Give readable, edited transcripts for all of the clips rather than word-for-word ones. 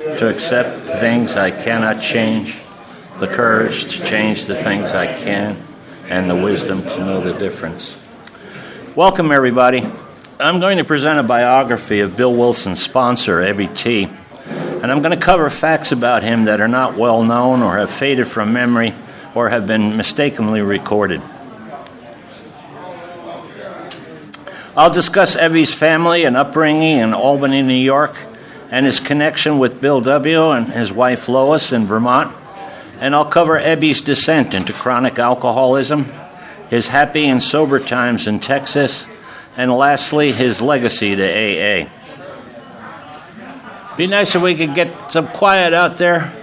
to accept the things I cannot change, the courage to change the things I can, and the wisdom to know the difference. Welcome, everybody. I'm going to present a biography of Bill Wilson's sponsor, Ebby T., and I'm going to cover facts about him that are not well known or have faded from memory or have been mistakenly recorded. I'll discuss Ebby's family and upbringing in Albany, New York, and his connection with Bill W. and his wife Lois in Vermont. And I'll cover Ebby's descent into chronic alcoholism, his happy and sober times in Texas, and lastly, his legacy to AA. Be nice if we could get some quiet out there.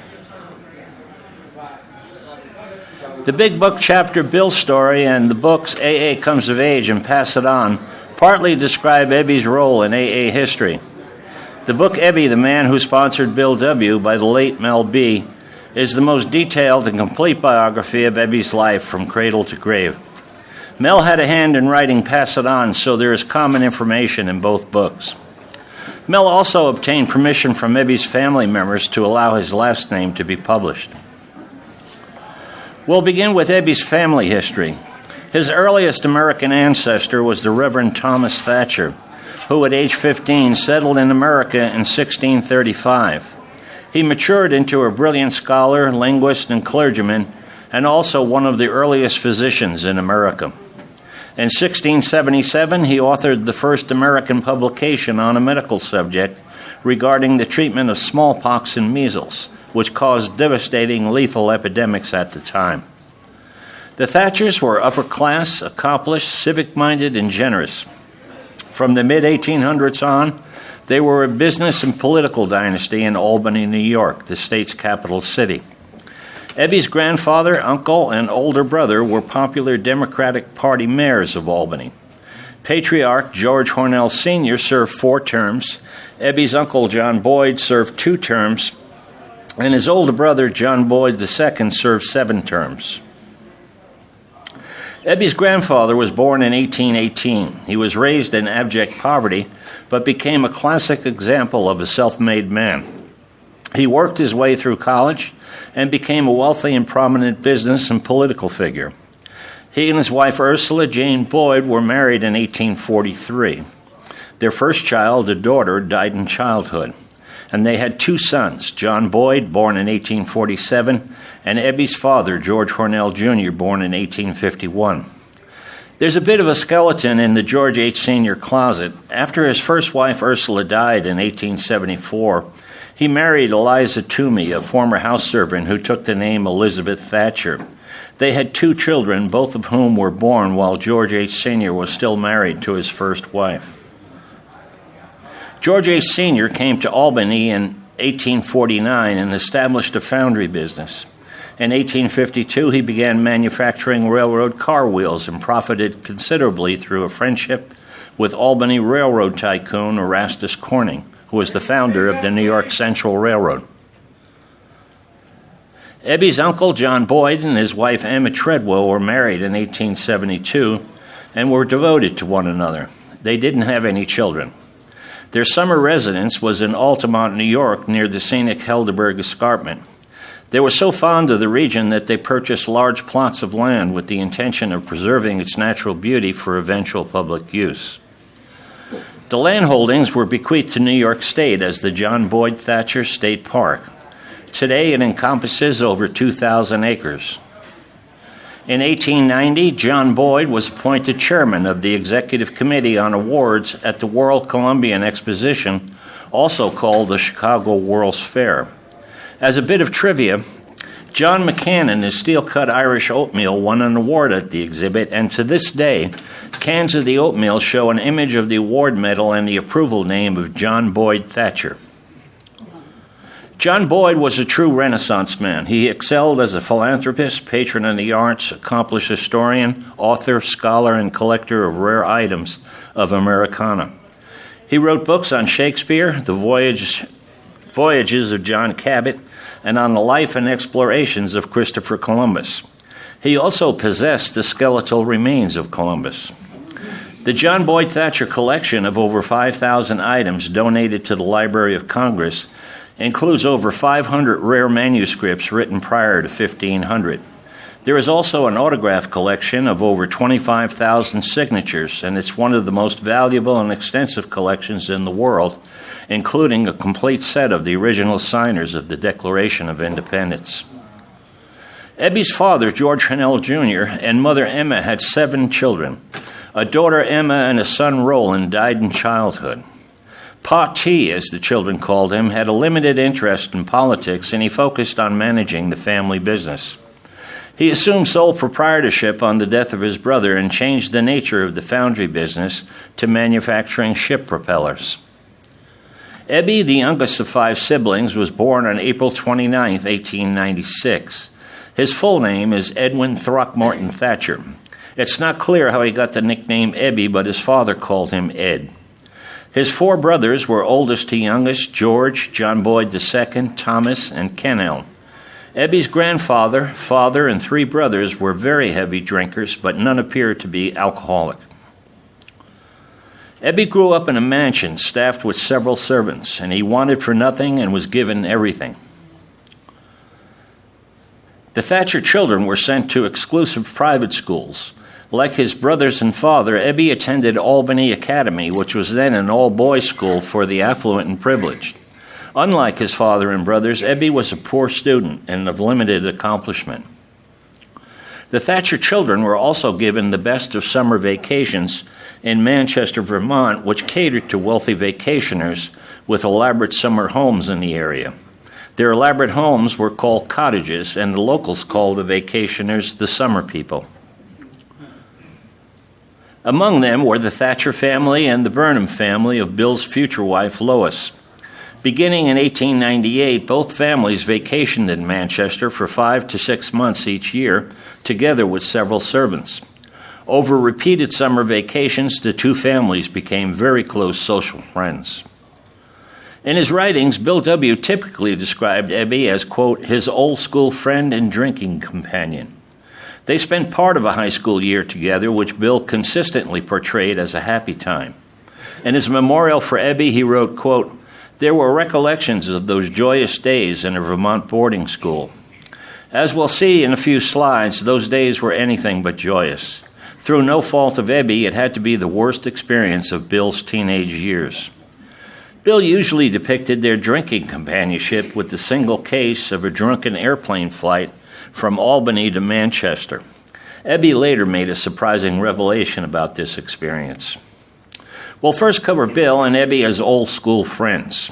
The Big Book chapter Bill's story and the books AA Comes of Age and Pass It On partly describe Ebby's role in AA history. The book Ebby, the Man Who Sponsored Bill W. by the late Mel B. is the most detailed and complete biography of Ebby's life from cradle to grave. Mel had a hand in writing Pass It On, so there is common information in both books. Mel also obtained permission from Ebby's family members to allow his last name to be published. We'll begin with Ebby's family history. His earliest American ancestor was the Reverend Thomas Thatcher, who at age 15 settled in America in 1635. He matured into a brilliant scholar, linguist, and clergyman, and also one of the earliest physicians in America. In 1677, he authored the first American publication on a medical subject regarding the treatment of smallpox and measles, which caused devastating lethal epidemics at the time. The Thatchers were upper class, accomplished, civic-minded, and generous. From the mid-1800s on, they were a business and political dynasty in Albany, New York, the state's capital city. Ebby's grandfather, uncle, and older brother were popular Democratic Party mayors of Albany. Patriarch George Hornell Sr. served 4 terms, Ebby's uncle John Boyd served 2 terms, and his older brother John Boyd II served 7 terms. Ebby's grandfather was born in 1818. He was raised in abject poverty, but became a classic example of a self-made man. He worked his way through college and became a wealthy and prominent business and political figure. He and his wife Ursula Jane Boyd were married in 1843. Their first child, a daughter, died in childhood, and they had 2 sons, John Boyd, born in 1847, and Ebby's father, George Hornell Jr., born in 1851. There's a bit of a skeleton in the George H. Sr. closet. After his first wife Ursula died in 1874, he married Eliza Toomey, a former house servant who took the name Elizabeth Thatcher. They had 2 children, both of whom were born while George H. Sr. was still married to his first wife. George H. Sr. came to Albany in 1849 and established a foundry business. In 1852, he began manufacturing railroad car wheels and profited considerably through a friendship with Albany Railroad tycoon Erastus Corning, who was the founder of the New York Central Railroad. Ebby's uncle, John Boyd, and his wife, Emma Treadwell, were married in 1872 and were devoted to one another. They didn't have any children. Their summer residence was in Altamont, New York, near the scenic Helderberg Escarpment. They were so fond of the region that they purchased large plots of land with the intention of preserving its natural beauty for eventual public use. The land holdings were bequeathed to New York State as the John Boyd Thatcher State Park. Today it encompasses over 2,000 acres. In 1890, John Boyd was appointed chairman of the Executive Committee on Awards at the World Columbian Exposition, also called the Chicago World's Fair. As a bit of trivia, John McCann and his steel-cut Irish oatmeal won an award at the exhibit, and to this day, cans of the oatmeal show an image of the award medal and the approval name of John Boyd Thatcher. John Boyd was a true Renaissance man. He excelled as a philanthropist, patron of the arts, accomplished historian, author, scholar, and collector of rare items of Americana. He wrote books on Shakespeare, the voyages of John Cabot, and on the life and explorations of Christopher Columbus. He also possessed the skeletal remains of Columbus. The John Boyd Thatcher collection of over 5,000 items donated to the Library of Congress includes over 500 rare manuscripts written prior to 1500. There is also an autograph collection of over 25,000 signatures, and it's one of the most valuable and extensive collections in the world, including a complete set of the original signers of the Declaration of Independence. Ebby's father, George Hennell Jr., and mother Emma had 7 children. A daughter, Emma, and a son, Roland, died in childhood. Pa T, as the children called him, had a limited interest in politics, and he focused on managing the family business. He assumed sole proprietorship on the death of his brother and changed the nature of the foundry business to manufacturing ship propellers. Ebby, the youngest of 5 siblings, was born on April 29, 1896. His full name is Edwin Throckmorton Thatcher. It's not clear how he got the nickname Ebby, but his father called him Ed. His 4 brothers were oldest to youngest: George, John Boyd II, Thomas, and Kennel. Ebby's grandfather, father, and 3 brothers were very heavy drinkers, but none appeared to be alcoholic. Ebby grew up in a mansion staffed with several servants, and he wanted for nothing and was given everything. The Thatcher children were sent to exclusive private schools. Like his brothers and father, Ebby attended Albany Academy, which was then an all-boys school for the affluent and privileged. Unlike his father and brothers, Ebby was a poor student and of limited accomplishment. The Thatcher children were also given the best of summer vacations in Manchester, Vermont, which catered to wealthy vacationers with elaborate summer homes in the area. Their elaborate homes were called cottages, and the locals called the vacationers the summer people. Among them were the Thatcher family and the Burnham family of Bill's future wife, Lois. Beginning in 1898, both families vacationed in Manchester for 5 to 6 months each year, together with several servants. Over repeated summer vacations, the 2 families became very close social friends. In his writings, Bill W. typically described Ebby as, quote, his old school friend and drinking companion. They spent part of a high school year together, which Bill consistently portrayed as a happy time. In his memorial for Ebby, he wrote, quote, there were recollections of those joyous days in a Vermont boarding school. As we'll see in a few slides, those days were anything but joyous. Through no fault of Ebby, it had to be the worst experience of Bill's teenage years. Bill usually depicted their drinking companionship with the single case of a drunken airplane flight from Albany to Manchester. Ebby later made a surprising revelation about this experience. We'll first cover Bill and Ebby as old school friends.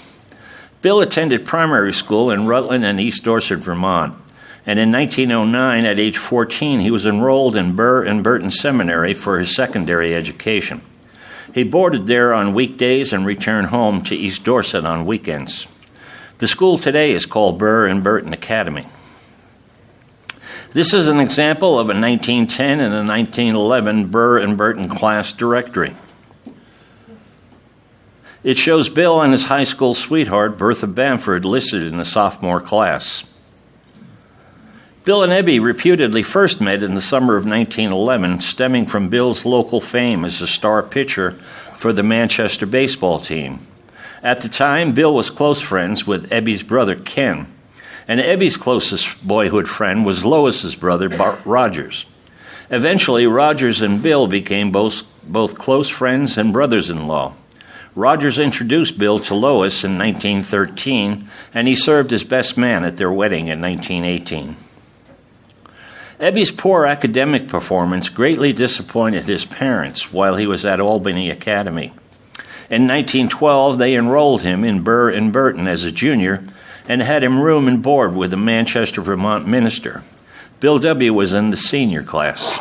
Bill attended primary school in Rutland and East Dorset, Vermont, and in 1909, at age 14, he was enrolled in Burr and Burton Seminary for his secondary education. He boarded there on weekdays and returned home to East Dorset on weekends. The school today is called Burr and Burton Academy. This is an example of a 1910 and a 1911 Burr and Burton class directory. It shows Bill and his high school sweetheart, Bertha Bamford, listed in the sophomore class. Bill and Ebby reputedly first met in the summer of 1911, stemming from Bill's local fame as a star pitcher for the Manchester baseball team. At the time, Bill was close friends with Ebby's brother, Ken, and Ebby's closest boyhood friend was Lois's brother, Rogers. Eventually, Rogers and Bill became both close friends and brothers-in-law. Rogers introduced Bill to Lois in 1913, and he served as best man at their wedding in 1918. Ebby's poor academic performance greatly disappointed his parents while he was at Albany Academy. In 1912, they enrolled him in Burr and Burton as a junior and had him room and board with a Manchester, Vermont minister. Bill W. was in the senior class.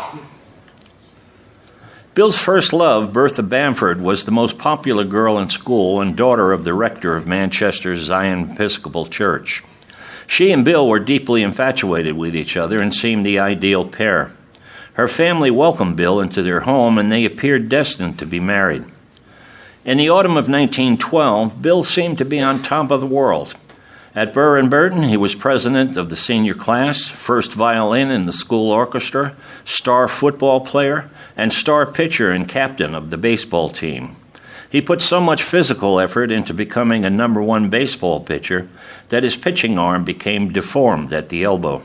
Bill's first love, Bertha Bamford, was the most popular girl in school and daughter of the rector of Manchester's Zion Episcopal Church. She and Bill were deeply infatuated with each other and seemed the ideal pair. Her family welcomed Bill into their home, and they appeared destined to be married. In the autumn of 1912, Bill seemed to be on top of the world. At Burr and Burton, he was president of the senior class, first violin in the school orchestra, star football player, and star pitcher and captain of the baseball team. He put so much physical effort into becoming a number one baseball pitcher that his pitching arm became deformed at the elbow.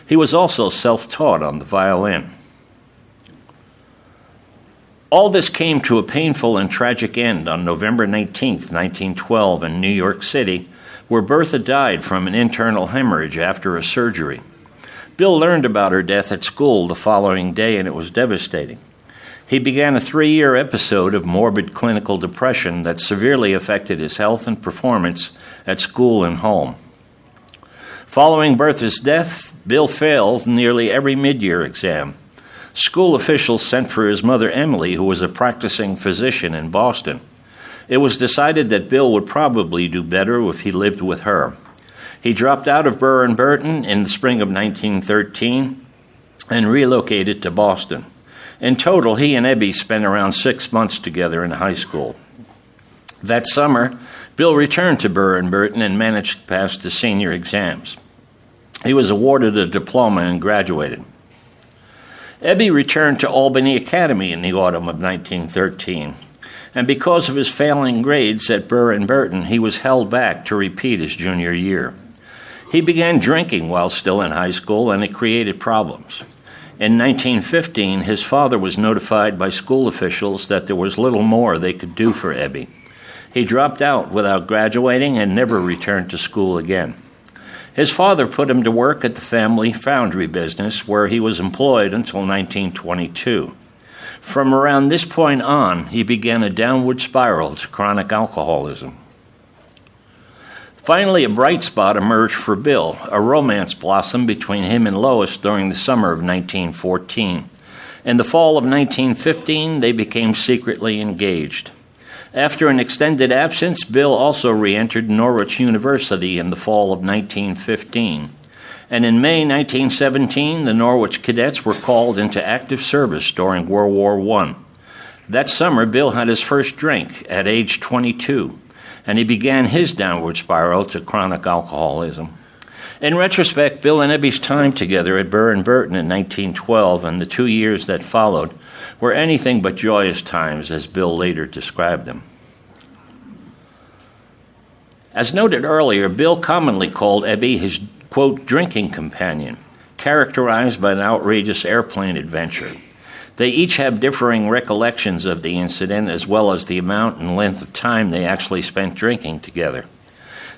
He was also self-taught on the violin. All this came to a painful and tragic end on November 19, 1912, in New York City, where Bertha died from an internal hemorrhage after a surgery. Bill learned about her death at school the following day, and it was devastating. He began a 3-year episode of morbid clinical depression that severely affected his health and performance at school and home. Following Bertha's death, Bill failed nearly every mid-year exam. School officials sent for his mother, Emily, who was a practicing physician in Boston. It was decided that Bill would probably do better if he lived with her. He dropped out of Burr and Burton in the spring of 1913 and relocated to Boston. In total, he and Ebby spent around 6 months together in high school. That summer, Bill returned to Burr and Burton and managed to pass the senior exams. He was awarded a diploma and graduated. Ebby returned to Albany Academy in the autumn of 1913, and because of his failing grades at Burr and Burton, he was held back to repeat his junior year. He began drinking while still in high school, and it created problems. In 1915, his father was notified by school officials that there was little more they could do for Ebby. He dropped out without graduating and never returned to school again. His father put him to work at the family foundry business, where he was employed until 1922. From around this point on, he began a downward spiral to chronic alcoholism. Finally, a bright spot emerged for Bill. A romance blossomed between him and Lois during the summer of 1914. In the fall of 1915, they became secretly engaged. After an extended absence, Bill also re-entered Norwich University in the fall of 1915. And in May 1917, the Norwich cadets were called into active service during World War I. That summer, Bill had his first drink at age 22, and he began his downward spiral to chronic alcoholism. In retrospect, Bill and Ebby's time together at Burr and Burton in 1912 and the 2 years that followed were anything but joyous times, as Bill later described them. As noted earlier, Bill commonly called Ebby his, quote, drinking companion, characterized by an outrageous airplane adventure. They each have differing recollections of the incident, as well as the amount and length of time they actually spent drinking together.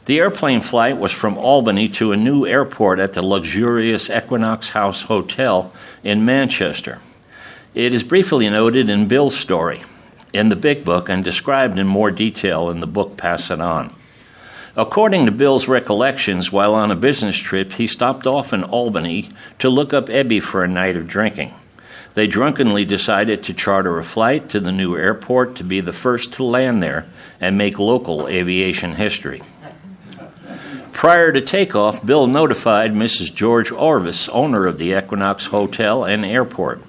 The airplane flight was from Albany to a new airport at the luxurious Equinox House Hotel in Manchester. It is briefly noted in Bill's story in the Big Book and described in more detail in the book Pass It On. According to Bill's recollections, while on a business trip, he stopped off in Albany to look up Ebby for a night of drinking. They drunkenly decided to charter a flight to the new airport to be the first to land there and make local aviation history. Prior to takeoff, Bill notified Mrs. George Orvis, owner of the Equinox Hotel and Airport.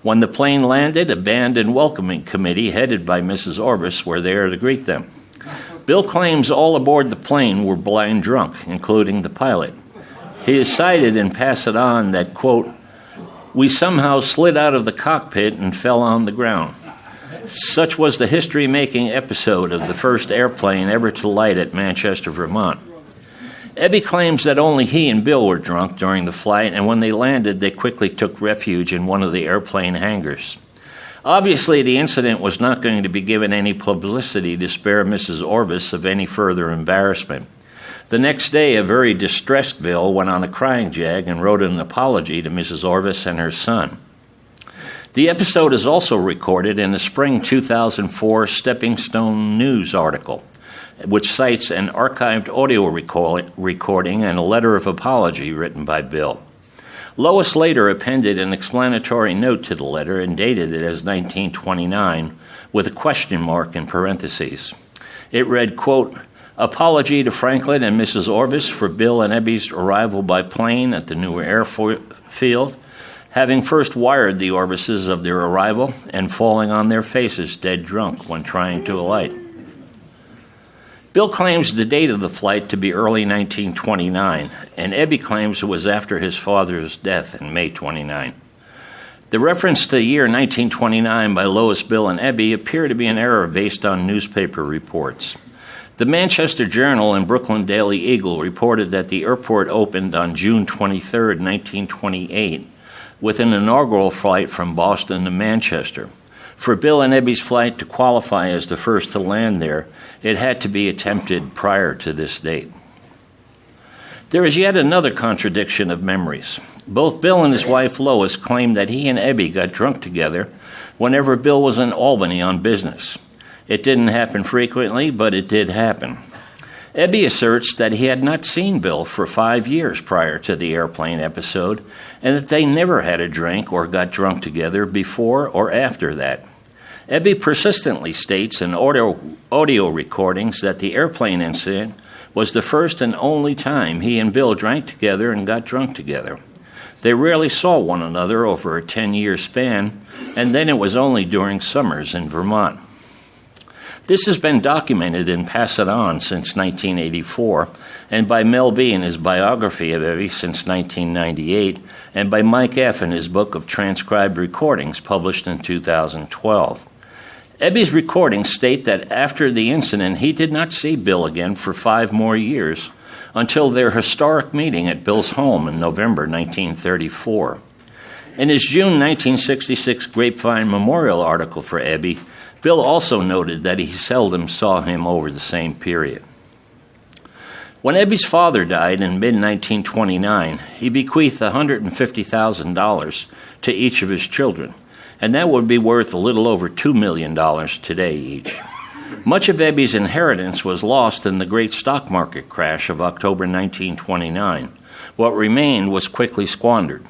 When the plane landed, a band and welcoming committee headed by Mrs. Orvis were there to greet them. Bill claims all aboard the plane were blind drunk, including the pilot. He has cited in Pass It On that, quote, "We somehow slid out of the cockpit and fell on the ground." Such was the history-making episode of the first airplane ever to light at Manchester, Vermont. Ebby claims that only he and Bill were drunk during the flight, and when they landed, they quickly took refuge in one of the airplane hangars. Obviously, the incident was not going to be given any publicity to spare Mrs. Orvis of any further embarrassment. The next day, a very distressed Bill went on a crying jag and wrote an apology to Mrs. Orvis and her son. The episode is also recorded in a spring 2004 Stepping Stone News article, which cites an archived audio recording and a letter of apology written by Bill. Lois later appended an explanatory note to the letter and dated it as 1929 with a question mark in parentheses. It read, quote, "Apology to Franklin and Mrs. Orvis for Bill and Ebby's arrival by plane at the new airfield, having first wired the Orvises of their arrival and falling on their faces dead drunk when trying to alight." Bill claims the date of the flight to be early 1929, and Ebby claims it was after his father's death in May 29. The reference to the year 1929 by Lois, Bill, and Ebby appear to be an error based on newspaper reports. The Manchester Journal and Brooklyn Daily Eagle reported that the airport opened on June 23, 1928, with an inaugural flight from Boston to Manchester. For Bill and Ebby's flight to qualify as the first to land there, it had to be attempted prior to this date. There is yet another contradiction of memories. Both Bill and his wife Lois claim that he and Ebby got drunk together whenever Bill was in Albany on business. It didn't happen frequently, but it did happen. Ebby asserts that he had not seen Bill for 5 years prior to the airplane episode, and that they never had a drink or got drunk together before or after that. Ebby persistently states in audio recordings that the airplane incident was the first and only time he and Bill drank together and got drunk together. They rarely saw one another over a 10-year span, and then it was only during summers in Vermont. This has been documented and passed on since 1984, and by Mel B. in his biography of Ebby since 1998, and by Mike F. in his book of transcribed recordings published in 2012. Ebby's recordings state that after the incident, he did not see Bill again for 5 more years, until their historic meeting at Bill's home in November 1934. In his June 1966 Grapevine Memorial article for Ebby, Bill also noted that he seldom saw him over the same period. When Ebby's father died in mid-1929, he bequeathed $150,000 to each of his children, and that would be worth a little over $2 million today each. Much of Ebby's inheritance was lost in the great stock market crash of October 1929. What remained was quickly squandered.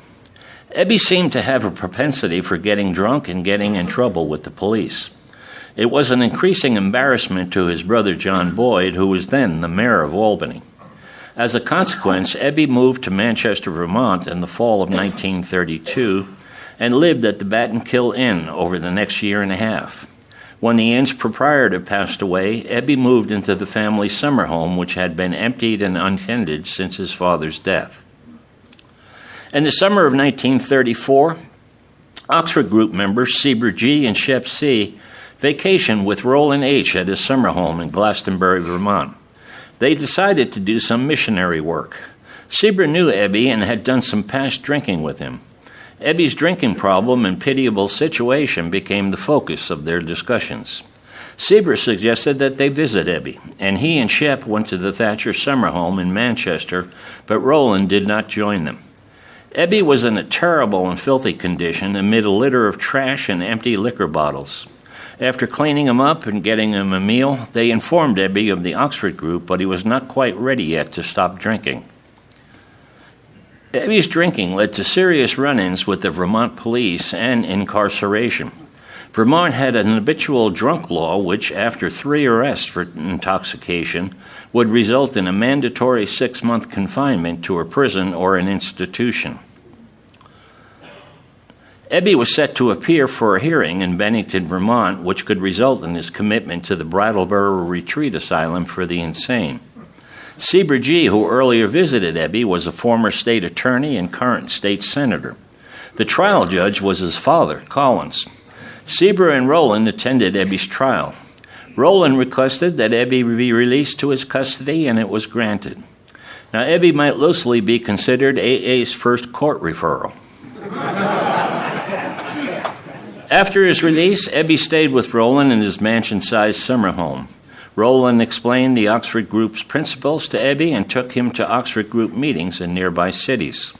Ebby seemed to have a propensity for getting drunk and getting in trouble with the police. It was an increasing embarrassment to his brother John Boyd, who was then the mayor of Albany. As a consequence, Ebby moved to Manchester, Vermont in the fall of 1932 and lived at the Battenkill Inn over the next year and a half. When the inn's proprietor passed away, Ebby moved into the family summer home, which had been emptied and untended since his father's death. In the summer of 1934, Oxford Group members Sieber G. and Shep C. vacationed with Roland H. at his summer home in Glastonbury, Vermont. They decided to do some missionary work. Sieber knew Ebby and had done some past drinking with him. Ebby's drinking problem and pitiable situation became the focus of their discussions. Sieber suggested that they visit Ebby, and he and Shep went to the Thatcher summer home in Manchester, but Roland did not join them. Ebby was in a terrible and filthy condition amid a litter of trash and empty liquor bottles. After cleaning him up and getting him a meal, they informed Ebby of the Oxford Group, but he was not quite ready yet to stop drinking. Ebby's drinking led to serious run-ins with the Vermont police and incarceration. Vermont had an habitual drunk law which, after 3 arrests for intoxication, would result in a mandatory 6-month confinement to a prison or an institution. Ebby was set to appear for a hearing in Bennington, Vermont, which could result in his commitment to the Brattleboro Retreat Asylum for the Insane. Sieber G., who earlier visited Ebby, was a former state attorney and current state senator. The trial judge was his father, Collins. Sieber and Roland attended Ebby's trial. Roland requested that Ebby be released to his custody, and it was granted. Now, Ebby might loosely be considered AA's first court referral. After his release, Ebby stayed with Roland in his mansion-sized summer home. Roland explained the Oxford Group's principles to Ebby and took him to Oxford Group meetings in nearby cities.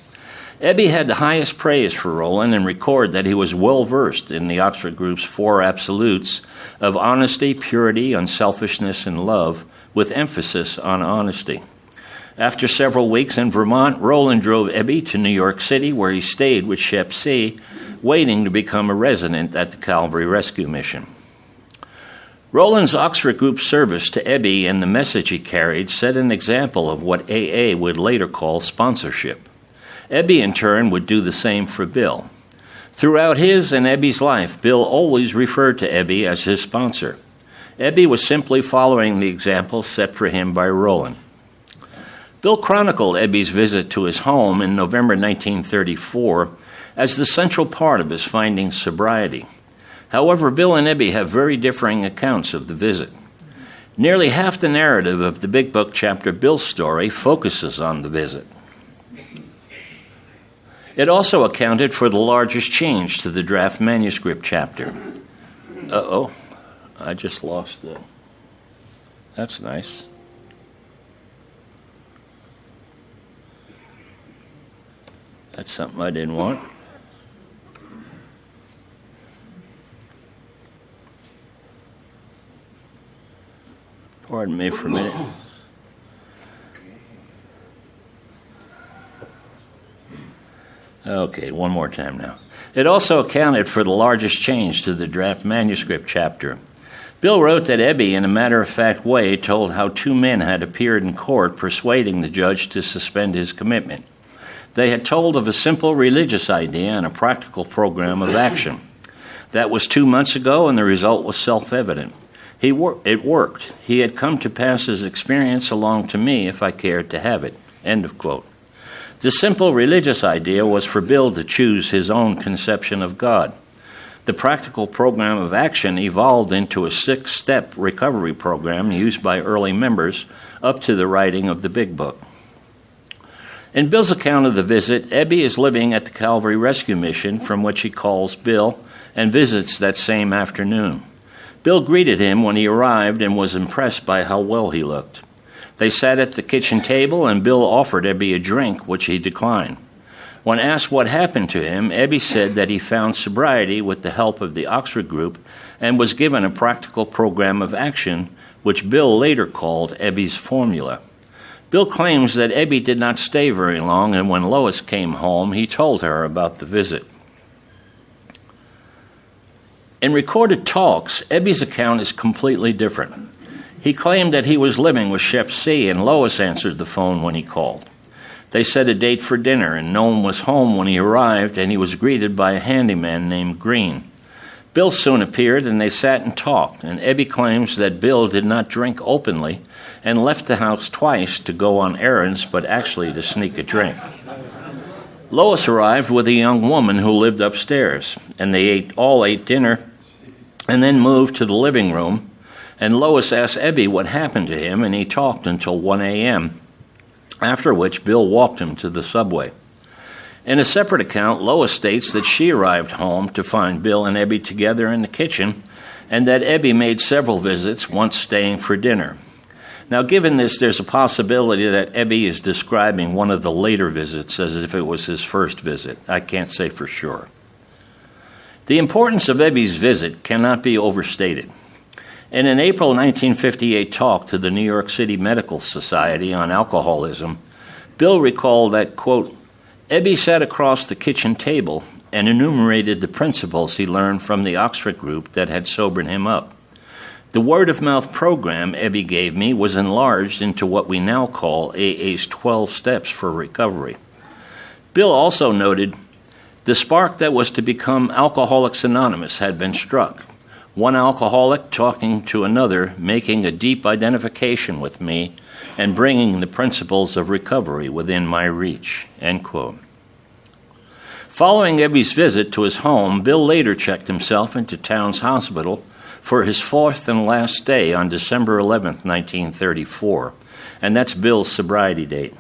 Ebby had the highest praise for Roland and recorded that he was well-versed in the Oxford Group's 4 absolutes of honesty, purity, unselfishness, and love, with emphasis on honesty. After several weeks in Vermont, Roland drove Ebby to New York City, where he stayed with Shep C., waiting to become a resident at the Calvary Rescue Mission. Roland's Oxford Group service to Ebby and the message he carried set an example of what AA would later call sponsorship. Ebby, in turn, would do the same for Bill. Throughout his and Ebby's life, Bill always referred to Ebby as his sponsor. Ebby was simply following the example set for him by Roland. Bill chronicled Ebby's visit to his home in November 1934 as the central part of his finding sobriety. However, Bill and Ebby have very differing accounts of the visit. Nearly half the narrative of the Big Book chapter Bill's story focuses on the visit. It also accounted for the largest change to the draft manuscript chapter. Uh-oh, I just lost the... That's nice. That's something I didn't want. Pardon me for a minute. Okay, one more time now. It also accounted for the largest change to the draft manuscript chapter. Bill wrote that Ebby, in a matter-of-fact way, told how two men had appeared in court persuading the judge to suspend his commitment. They had told of a simple religious idea and a practical program of action. That was 2 months ago, and the result was self-evident. It worked. He had come to pass his experience along to me if I cared to have it. End of quote. The simple religious idea was for Bill to choose his own conception of God. The practical program of action evolved into a 6-step recovery program used by early members up to the writing of the Big Book. In Bill's account of the visit, Ebby is living at the Calvary Rescue Mission, from which he calls Bill and visits that same afternoon. Bill greeted him when he arrived and was impressed by how well he looked. They sat at the kitchen table, and Bill offered Ebby a drink, which he declined. When asked what happened to him, Ebby said that he found sobriety with the help of the Oxford group and was given a practical program of action, which Bill later called Ebby's formula. Bill claims that Ebby did not stay very long, and when Lois came home, he told her about the visit. In recorded talks, Ebby's account is completely different. He claimed that he was living with Chef C, and Lois answered the phone when he called. They set a date for dinner, and no one was home when he arrived, and he was greeted by a handyman named Green. Bill soon appeared, and they sat and talked, and Ebby claims that Bill did not drink openly and left the house twice to go on errands, but actually to sneak a drink. Lois arrived with a young woman who lived upstairs, and they all ate dinner and then moved to the living room, and Lois asked Ebby what happened to him, and he talked until 1 a.m., after which Bill walked him to the subway. In a separate account, Lois states that she arrived home to find Bill and Ebby together in the kitchen, and that Ebby made several visits, once staying for dinner. Now, given this, there's a possibility that Ebby is describing one of the later visits as if it was his first visit. I can't say for sure. The importance of Ebby's visit cannot be overstated. In an April 1958 talk to the New York City Medical Society on alcoholism, Bill recalled that, quote, Ebby sat across the kitchen table and enumerated the principles he learned from the Oxford group that had sobered him up. The word-of-mouth program Ebby gave me was enlarged into what we now call AA's 12 Steps for Recovery. Bill also noted, the spark that was to become Alcoholics Anonymous had been struck. One alcoholic talking to another, making a deep identification with me, and bringing the principles of recovery within my reach, end quote. Following Ebby's visit to his home, Bill later checked himself into Towns Hospital for his fourth and last day on December 11, 1934, and that's Bill's sobriety date.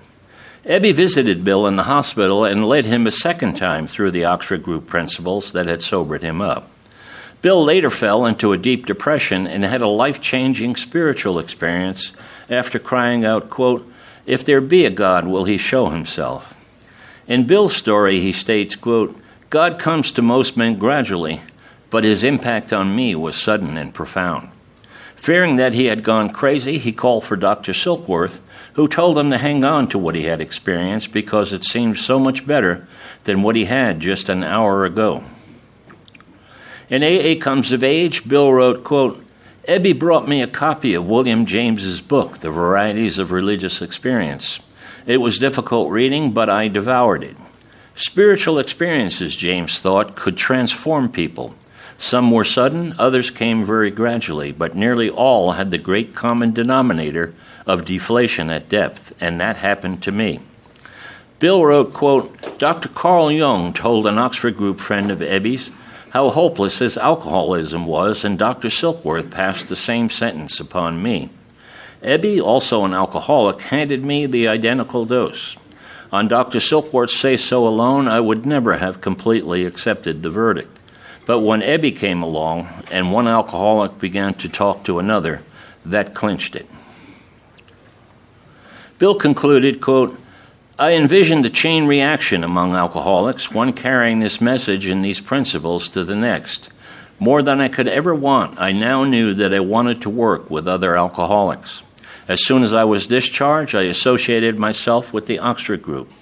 Ebby visited Bill in the hospital and led him a second time through the Oxford Group principles that had sobered him up. Bill later fell into a deep depression and had a life-changing spiritual experience after crying out, quote, if there be a God, will he show himself? In Bill's story, he states, quote, God comes to most men gradually, but his impact on me was sudden and profound. Fearing that he had gone crazy, he called for Dr. Silkworth, who told him to hang on to what he had experienced because it seemed so much better than what he had just an hour ago. In AA Comes of Age, Bill wrote, quote, Ebby brought me a copy of William James's book, The Varieties of Religious Experience. It was difficult reading, but I devoured it. Spiritual experiences, James thought, could transform people. Some were sudden, others came very gradually, but nearly all had the great common denominator of deflation at depth, and that happened to me. Bill wrote, quote, Dr. Carl Jung told an Oxford group friend of Ebby's how hopeless his alcoholism was, and Dr. Silkworth passed the same sentence upon me. Ebby, also an alcoholic, handed me the identical dose. On Dr. Silkworth's say-so alone, I would never have completely accepted the verdict. But when Ebby came along and one alcoholic began to talk to another, that clinched it. Bill concluded, quote, I envisioned the chain reaction among alcoholics, one carrying this message and these principles to the next. More than I could ever want, I now knew that I wanted to work with other alcoholics. As soon as I was discharged, I associated myself with the Oxford group,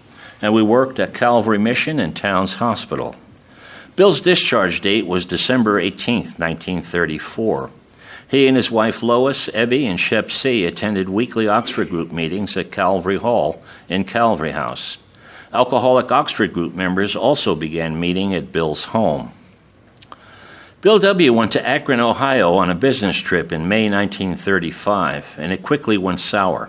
and we worked at Calvary Mission and Towns Hospital. Bill's discharge date was December 18, 1934. He and his wife Lois, Ebby, and Shep C. attended weekly Oxford group meetings at Calvary Hall in Calvary House. Alcoholic Oxford group members also began meeting at Bill's home. Bill W. went to Akron, Ohio on a business trip in May 1935, and it quickly went sour.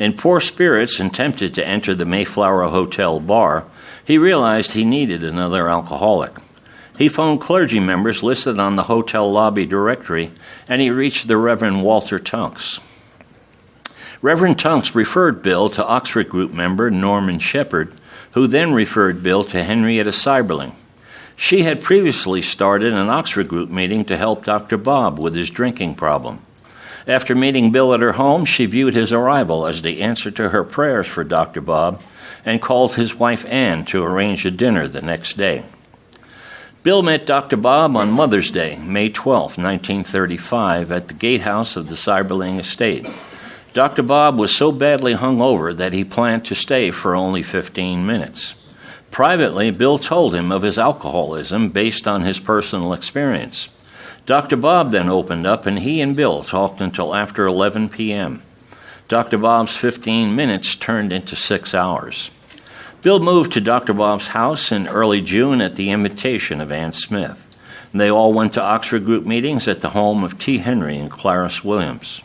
In poor spirits and tempted to enter the Mayflower Hotel bar, he realized he needed another alcoholic. He phoned clergy members listed on the hotel lobby directory, and he reached the Reverend Walter Tunks. Reverend Tunks referred Bill to Oxford group member Norman Shepard, who then referred Bill to Henrietta Seiberling. She had previously started an Oxford group meeting to help Dr. Bob with his drinking problem. After meeting Bill at her home, she viewed his arrival as the answer to her prayers for Dr. Bob and called his wife Ann to arrange a dinner the next day. Bill met Dr. Bob on Mother's Day, May 12, 1935, at the gatehouse of the Seiberling estate. Dr. Bob was so badly hungover that he planned to stay for only 15 minutes. Privately, Bill told him of his alcoholism based on his personal experience. Dr. Bob then opened up, and he and Bill talked until after 11 p.m. Dr. Bob's 15 minutes turned into 6 hours. Bill moved to Dr. Bob's house in early June at the invitation of Ann Smith. They all went to Oxford group meetings at the home of T. Henry and Clarice Williams.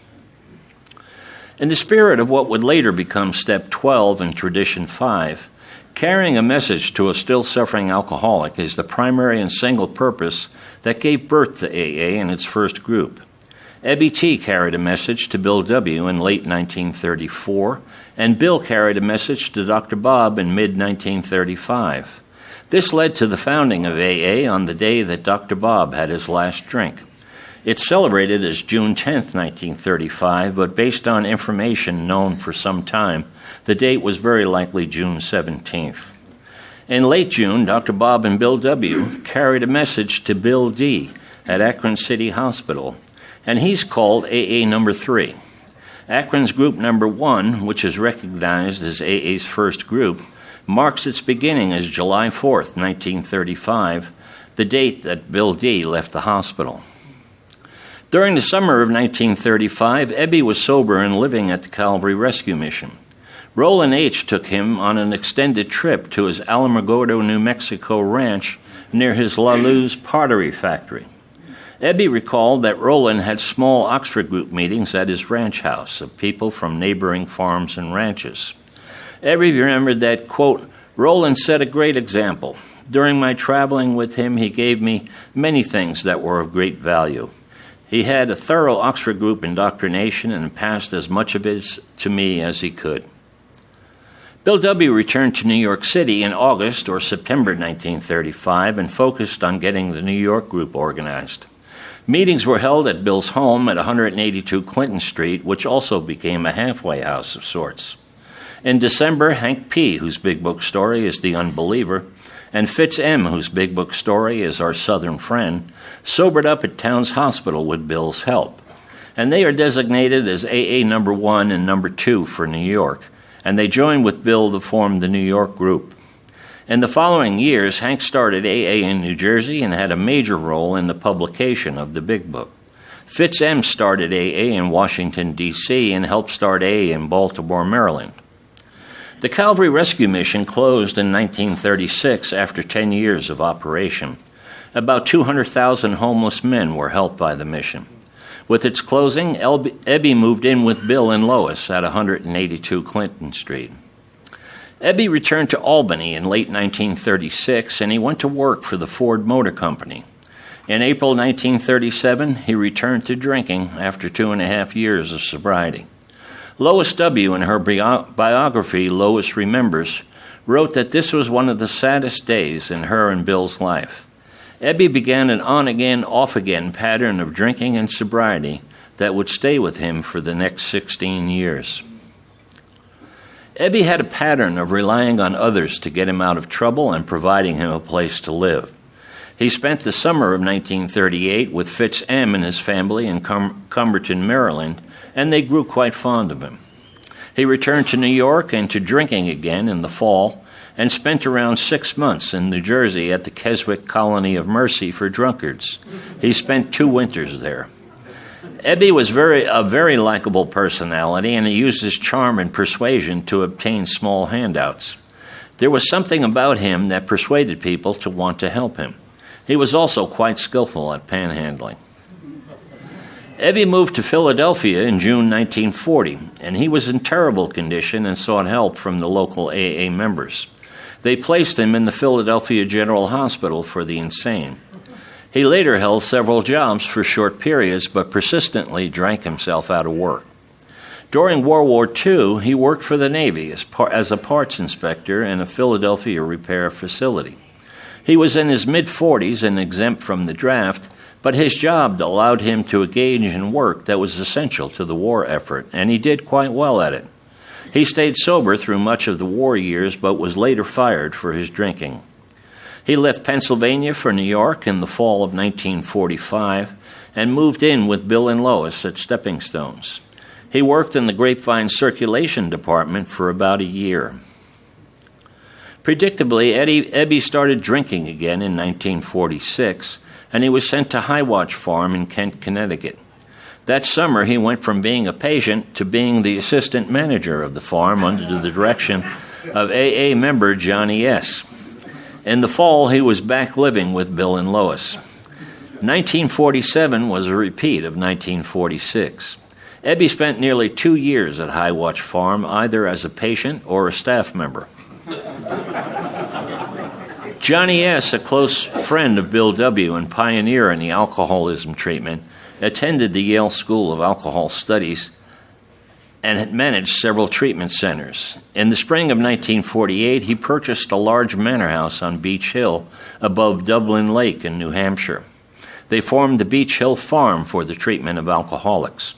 In the spirit of what would later become Step 12 in Tradition 5, carrying a message to a still suffering alcoholic is the primary and single purpose that gave birth to AA in its first group. Ebby T. carried a message to Bill W. in late 1934, and Bill carried a message to Dr. Bob in mid-1935. This led to the founding of AA on the day that Dr. Bob had his last drink. It's celebrated as June 10, 1935, but based on information known for some time, the date was very likely June 17th. In late June, Dr. Bob and Bill W. carried a message to Bill D. at Akron City Hospital, and he's called AA number 3. Akron's group number 1, which is recognized as AA's first group, marks its beginning as July 4th, 1935, the date that Bill D. left the hospital. During the summer of 1935, Ebby was sober and living at the Calvary Rescue Mission. Roland H. took him on an extended trip to his Alamogordo, New Mexico ranch near his La Luz pottery factory. Ebby recalled that Roland had small Oxford group meetings at his ranch house of people from neighboring farms and ranches. Ebby remembered that, quote, Roland set a great example. During my traveling with him, he gave me many things that were of great value. He had a thorough Oxford group indoctrination and passed as much of it to me as he could. Bill W. returned to New York City in August or September 1935 and focused on getting the New York group organized. Meetings were held at Bill's home at 182 Clinton Street, which also became a halfway house of sorts. In December, Hank P., whose big book story is The Unbeliever, and Fitz M., whose big book story is Our Southern Friend, sobered up at Towns Hospital with Bill's help. And they are designated as AA number 1 and number 2 for New York, and they joined with Bill to form the New York group. In the following years, Hank started AA in New Jersey and had a major role in the publication of the Big Book. Fitz M. started AA in Washington, D.C., and helped start AA in Baltimore, Maryland. The Calvary Rescue Mission closed in 1936 after 10 years of operation. About 200,000 homeless men were helped by the mission. With its closing, Ebby moved in with Bill and Lois at 182 Clinton Street. Ebby returned to Albany in late 1936, and he went to work for the Ford Motor Company. In April 1937, he returned to drinking after 2.5 years of sobriety. Lois W., in her biography, Lois Remembers, wrote that this was one of the saddest days in her and Bill's life. Ebby began an on-again, off-again pattern of drinking and sobriety that would stay with him for the next 16 years. Ebby had a pattern of relying on others to get him out of trouble and providing him a place to live. He spent the summer of 1938 with Fitz M. and his family in Cumberton, Maryland, and they grew quite fond of him. He returned to New York and to drinking again in the fall and spent around 6 months in New Jersey at the Keswick Colony of Mercy for drunkards. He spent 2 winters there. Ebby was a very likable personality, and he used his charm and persuasion to obtain small handouts. There was something about him that persuaded people to want to help him. He was also quite skillful at panhandling. Ebby moved to Philadelphia in June 1940, and he was in terrible condition and sought help from the local AA members. They placed him in the Philadelphia General Hospital for the insane. He later held several jobs for short periods, but persistently drank himself out of work. During World War II, he worked for the Navy as a parts inspector in a Philadelphia repair facility. He was in his mid-40s and exempt from the draft, but his job allowed him to engage in work that was essential to the war effort, and he did quite well at it. He stayed sober through much of the war years, but was later fired for his drinking. He left Pennsylvania for New York in the fall of 1945 and moved in with Bill and Lois at Stepping Stones. He worked in the Grapevine Circulation Department for about a year. Predictably, Ebby started drinking again in 1946, and he was sent to High Watch Farm in Kent, Connecticut. That summer, he went from being a patient to being the assistant manager of the farm under the direction of AA member Johnny S. In the fall, he was back living with Bill and Lois. 1947 was a repeat of 1946. Ebby spent nearly 2 years at High Watch Farm, either as a patient or a staff member. Johnny S., a close friend of Bill W. and pioneer in the alcoholism treatment, attended the Yale School of Alcohol Studies and had managed several treatment centers. In the spring of 1948, he purchased a large manor house on Beach Hill above Dublin Lake in New Hampshire. They formed the Beach Hill Farm for the treatment of alcoholics.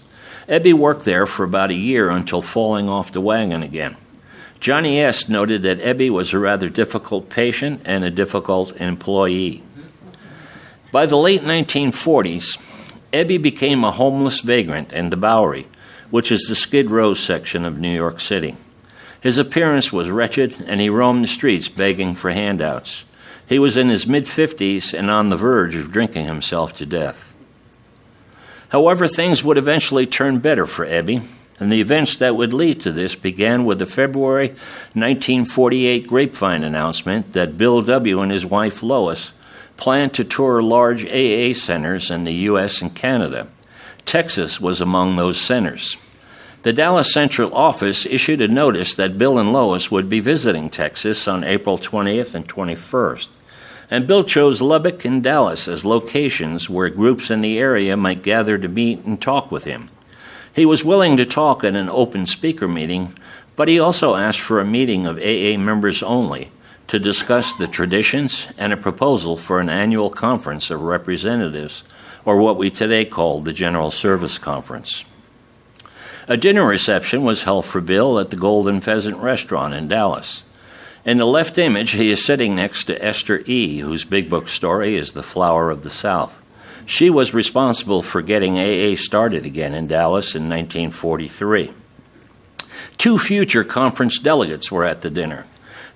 Ebby worked there for about a year until falling off the wagon again. Johnny S. noted that Ebby was a rather difficult patient and a difficult employee. By the late 1940s, Ebby became a homeless vagrant in the Bowery, which is the Skid Row section of New York City. His appearance was wretched, and he roamed the streets begging for handouts. He was in his mid-50s and on the verge of drinking himself to death. However, things would eventually turn better for Ebby, and the events that would lead to this began with the February 1948 Grapevine announcement that Bill W. and his wife Lois planned to tour large AA centers in the U.S. and Canada. Texas was among those centers. The Dallas Central office issued a notice that Bill and Lois would be visiting Texas on April 20th and 21st, and Bill chose Lubbock and Dallas as locations where groups in the area might gather to meet and talk with him. He was willing to talk at an open speaker meeting, but he also asked for a meeting of AA members only to discuss the traditions and a proposal for an annual conference of representatives, or what we today call the General Service Conference. A dinner reception was held for Bill at the Golden Pheasant Restaurant in Dallas. In the left image, he is sitting next to Esther E., whose big book story is The Flower of the South. She was responsible for getting AA started again in Dallas in 1943. 2 future conference delegates were at the dinner.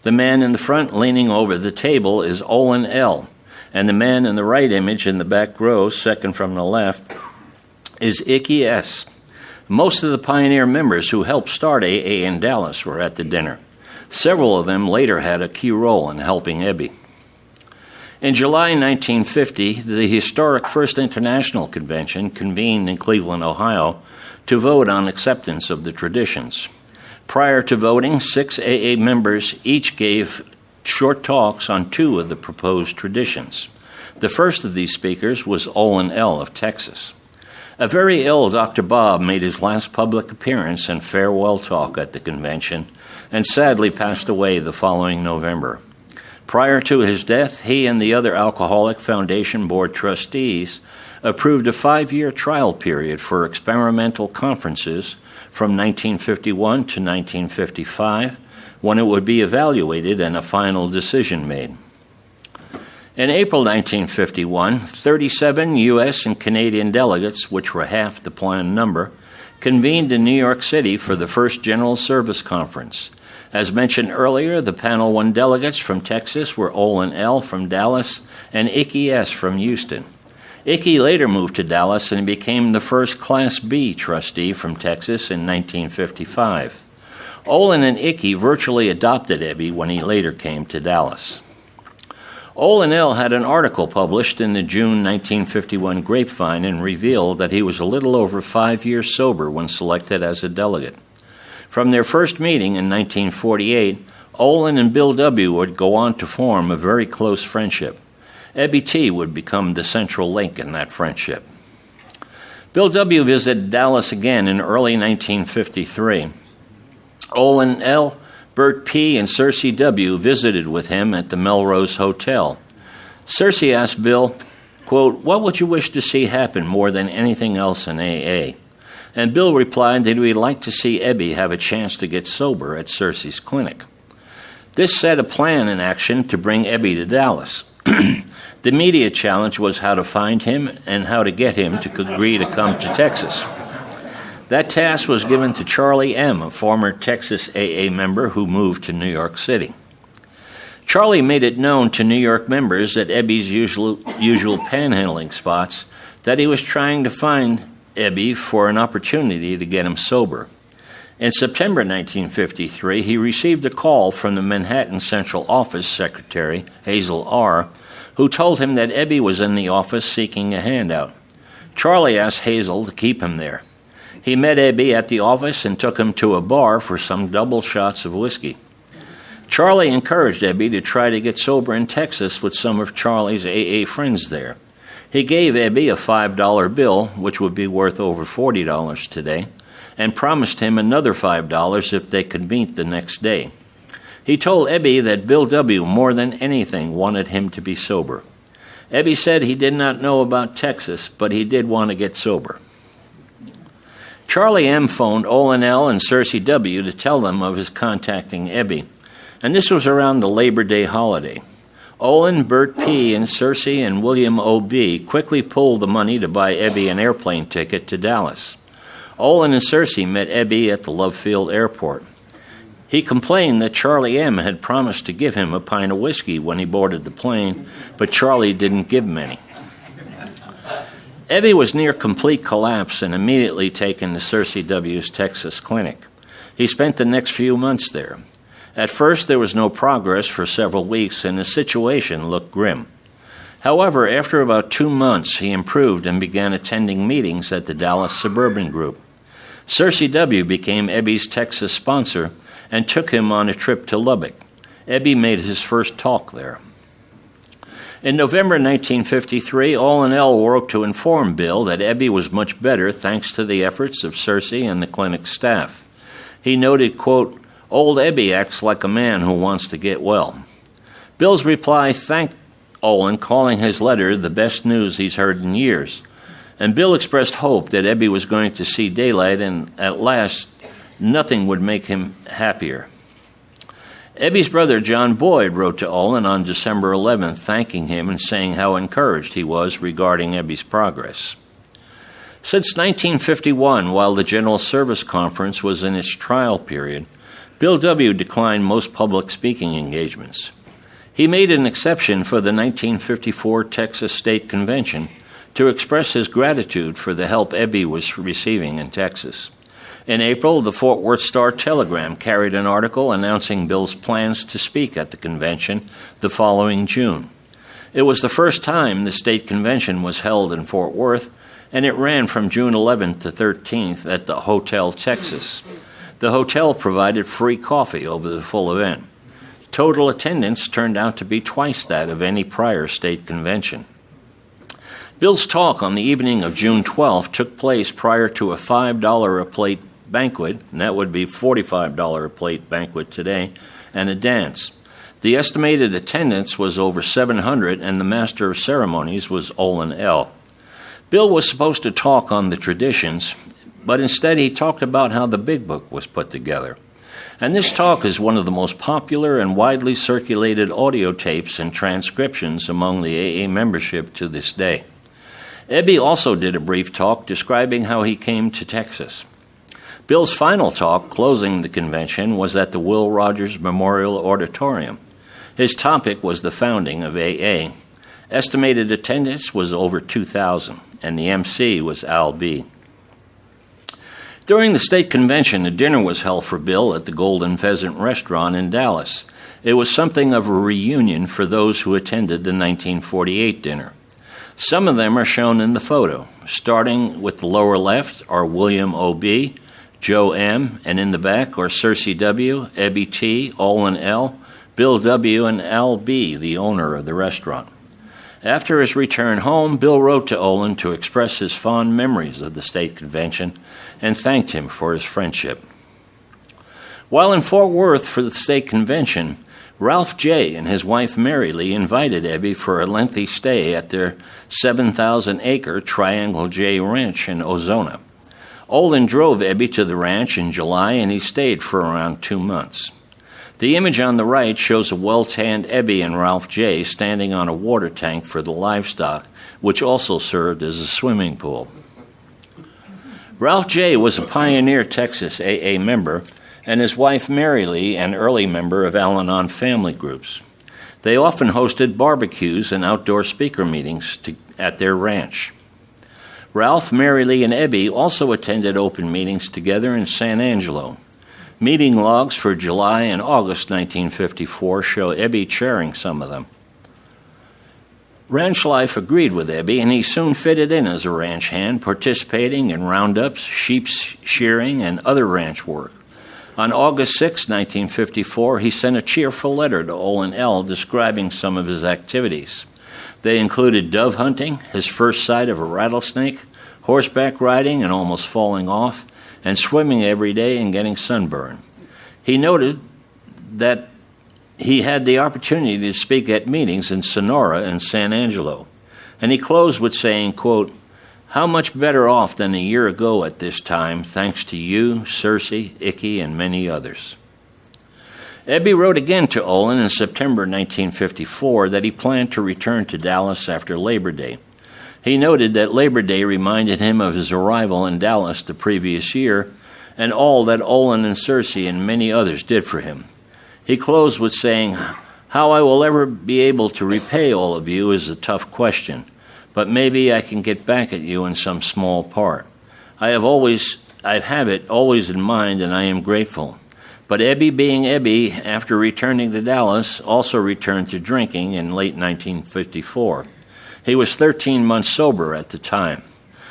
The man in the front leaning over the table is Olin L., and the man in the right image in the back row, second from the left, is Icky S. Most of the pioneer members who helped start AA in Dallas were at the dinner. Several of them later had a key role in helping Ebby. In July 1950, the historic First International Convention convened in Cleveland, Ohio, to vote on acceptance of the traditions. Prior to voting, 6 AA members each gave short talks on 2 of the proposed traditions. The first of these speakers was Olin L. of Texas. A very ill Dr. Bob made his last public appearance and farewell talk at the convention and sadly passed away the following November. Prior to his death, he and the other Alcoholic Foundation Board trustees approved a 5-year trial period for experimental conferences from 1951 to 1955, when it would be evaluated and a final decision made. In April 1951, 37 U.S. and Canadian delegates, which were half the planned number, convened in New York City for the first General Service Conference. As mentioned earlier, the Panel 1 delegates from Texas were Olin L. from Dallas and Icky S. from Houston. Icky later moved to Dallas and became the first Class B trustee from Texas in 1955. Olin and Icky virtually adopted Ebby when he later came to Dallas. Olin L. had an article published in the June 1951 Grapevine and revealed that he was a little over 5 years sober when selected as a delegate. From their first meeting in 1948, Olin and Bill W. would go on to form a very close friendship. Ebby T. would become the central link in that friendship. Bill W. visited Dallas again in early 1953. Olin L., Bert P. and Cersei W. visited with him at the Melrose Hotel. Cersei asked Bill, quote, "What would you wish to see happen more than anything else in AA?" And Bill replied that he'd like to see Ebby have a chance to get sober at Cersei's clinic. This set a plan in action to bring Ebby to Dallas. The immediate challenge was how to find him and how to get him to agree to come to Texas. That task was given to Charlie M., a former Texas AA member who moved to New York City. Charlie made it known to New York members at Ebby's usual panhandling spots that he was trying to find Ebby for an opportunity to get him sober. In September 1953, he received a call from the Manhattan Central Office Secretary, Hazel R., who told him that Ebby was in the office seeking a handout. Charlie asked Hazel to keep him there. He met Ebby at the office and took him to a bar for some double shots of whiskey. Charlie encouraged Ebby to try to get sober in Texas with some of Charlie's AA friends there. He gave Ebby a $5 bill, which would be worth over $40 today, and promised him another $5 if they could meet the next day. He told Ebby that Bill W. more than anything wanted him to be sober. Ebby said he did not know about Texas, but he did want to get sober. Charlie M. phoned Olin L. and Cersei W. to tell them of his contacting Ebby, and this was around the Labor Day holiday. Olin, Bert P., and Cersei and William O.B. quickly pulled the money to buy Ebby an airplane ticket to Dallas. Olin and Cersei met Ebby at the Love Field Airport. He complained that Charlie M. had promised to give him a pint of whiskey when he boarded the plane, but Charlie didn't give him any. Ebby was near complete collapse and immediately taken to Cersei W.'s Texas clinic. He spent the next few months there. At first, there was no progress for several weeks, and the situation looked grim. However, after about 2 months, he improved and began attending meetings at the Dallas Suburban Group. Cersei W. became Ebby's Texas sponsor and took him on a trip to Lubbock. Ebby made his first talk there. In November 1953, Olin L. worked to inform Bill that Ebby was much better thanks to the efforts of Cersei and the clinic staff. He noted, quote, "Old Ebby acts like a man who wants to get well." Bill's reply thanked Olin, calling his letter the best news he's heard in years. And Bill expressed hope that Ebby was going to see daylight and, at last, nothing would make him happier. Ebby's brother, John Boyd, wrote to Olin on December 11th, thanking him and saying how encouraged he was regarding Ebby's progress. Since 1951, while the General Service Conference was in its trial period, Bill W. declined most public speaking engagements. He made an exception for the 1954 Texas State Convention to express his gratitude for the help Ebby was receiving in Texas. In April, the Fort Worth Star-Telegram carried an article announcing Bill's plans to speak at the convention the following June. It was the first time the state convention was held in Fort Worth, and it ran from June 11th to 13th at the Hotel Texas. The hotel provided free coffee over the full event. Total attendance turned out to be twice that of any prior state convention. Bill's talk on the evening of June 12th took place prior to a $5 a plate banquet, and that would be $45 a plate banquet today, and a dance. The estimated attendance was over 700, and the master of ceremonies was Olin L. Bill was supposed to talk on the traditions, but instead he talked about how the Big Book was put together. And this talk is one of the most popular and widely circulated audio tapes and transcriptions among the AA membership to this day. Ebby also did a brief talk describing how he came to Texas. Bill's final talk, closing the convention, was at the Will Rogers Memorial Auditorium. His topic was the founding of AA. Estimated attendance was over 2,000, and the MC was Al B. During the state convention, a dinner was held for Bill at the Golden Pheasant Restaurant in Dallas. It was something of a reunion for those who attended the 1948 dinner. Some of them are shown in the photo. Starting with the lower left are William O.B., Joe M., and in the back are Cersei W., Ebby T., Olin L., Bill W., and Al B., the owner of the restaurant. After his return home, Bill wrote to Olin to express his fond memories of the state convention and thanked him for his friendship. While in Fort Worth for the state convention, Ralph J. and his wife Mary Lee invited Ebby for a lengthy stay at their 7,000-acre Triangle J Ranch in Ozona. Olin drove Ebby to the ranch in July, and he stayed for around 2 months. The image on the right shows a well-tanned Ebby and Ralph J. standing on a water tank for the livestock, which also served as a swimming pool. Ralph J. was a pioneer Texas AA member, and his wife Mary Lee an early member of Al-Anon family groups. They often hosted barbecues and outdoor speaker meetings at their ranch. Ralph, Mary Lee, and Ebby also attended open meetings together in San Angelo. Meeting logs for July and August 1954 show Ebby chairing some of them. Ranch life agreed with Ebby, and he soon fitted in as a ranch hand, participating in roundups, sheep shearing, and other ranch work. On August 6, 1954, he sent a cheerful letter to Olin L. describing some of his activities. They included dove hunting, his first sight of a rattlesnake, horseback riding and almost falling off, and swimming every day and getting sunburn. He noted that he had the opportunity to speak at meetings in Sonora and San Angelo, and he closed with saying, quote, "How much better off than a year ago at this time, thanks to you, Cersei, Icky, and many others." Ebby wrote again to Olin in September 1954 that he planned to return to Dallas after Labor Day. He noted that Labor Day reminded him of his arrival in Dallas the previous year and all that Olin and Cersei and many others did for him. He closed with saying, "How I will ever be able to repay all of you is a tough question, but maybe I can get back at you in some small part. I have it always in mind, and I am grateful. But Ebby, being Ebby, after returning to Dallas, also returned to drinking in late 1954. He was 13 months sober at the time.